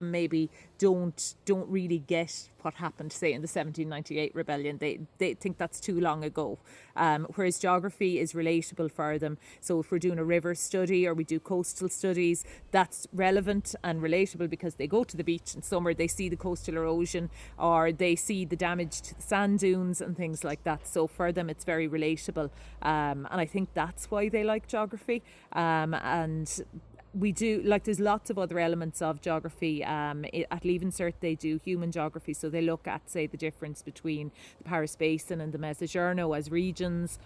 maybe don't really get what happened, say, in the 1798 rebellion. They think that's too long ago, whereas geography is relatable for them. So if we're doing a river study or we do coastal studies, that's relevant and relatable because they go to the beach in summer, they see the coastal erosion, or they see the damage to the sand dunes and things like that. So for them it's very relatable, and I think that's why they like geography. And we do, like, there's lots of other elements of geography. At Leaving Cert they do human geography, so they look at, say, the difference between the Paris Basin and the Mezzogiorno as regions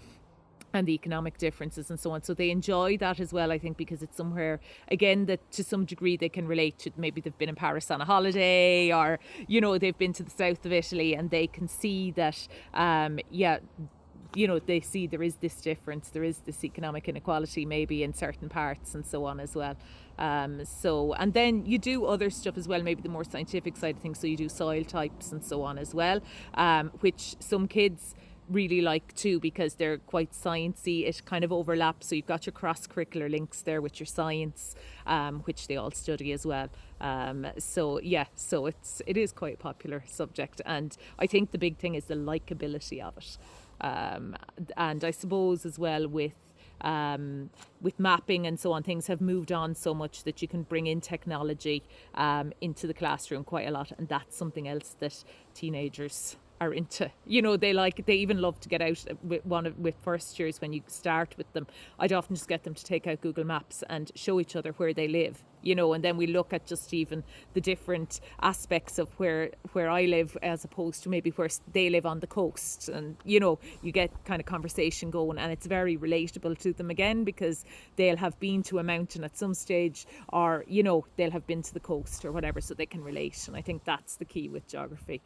and the economic differences and so on. So they enjoy that as well, I think, because it's somewhere, again, that to some degree they can relate to. Maybe they've been in Paris on a holiday, or, you know, they've been to the south of Italy, and they can see that, they see there is this difference, there is this economic inequality maybe in certain parts and so on as well. And then you do other stuff as well, maybe the more scientific side of things. So you do soil types and so on as well, which some kids really like too, because they're quite sciencey. It kind of overlaps, so you've got your cross-curricular links there with your science, which they all study as well. So it is quite a popular subject, and I think the big thing is the likability of it. And I suppose as well with mapping and so on, things have moved on so much that you can bring in technology into the classroom quite a lot, and that's something else that teenagers are into. They even love to get out with first years. When you start with them, I'd often just get them to take out Google Maps and show each other where they live, and then we look at just even the different aspects of where I live as opposed to maybe where they live on the coast, and you get kind of conversation going, and it's very relatable to them again, because they'll have been to a mountain at some stage, or they'll have been to the coast or whatever, so they can relate. And I think that's the key with geography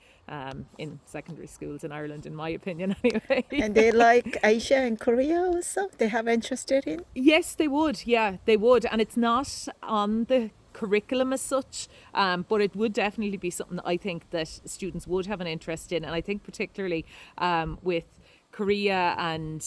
in secondary schools in Ireland, in my opinion anyway. And they like Asia and Korea also? They have interested in? Yes, they would. Yeah, they would. And it's not on the curriculum as such, but it would definitely be something that I think that students would have an interest in. And I think particularly with Korea, and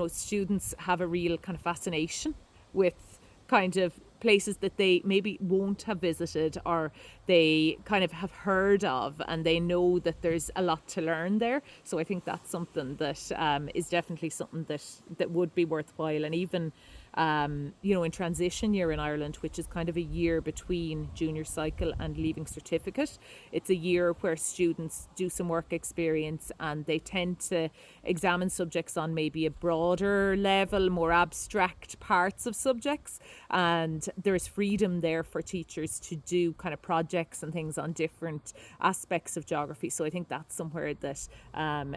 students have a real kind of fascination with kind of places that they maybe won't have visited, or they kind of have heard of, and they know that there's a lot to learn there. So I think that's something that is definitely something that would be worthwhile. And even in transition year in Ireland, which is kind of a year between junior cycle and leaving certificate, it's a year where students do some work experience, and they tend to examine subjects on maybe a broader level, more abstract parts of subjects, and there's freedom there for teachers to do kind of projects and things on different aspects of geography. So I think that's somewhere that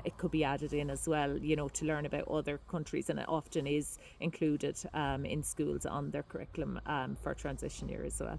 it could be added in as well, to learn about other countries, and it often is included in schools on their curriculum for transition year as well.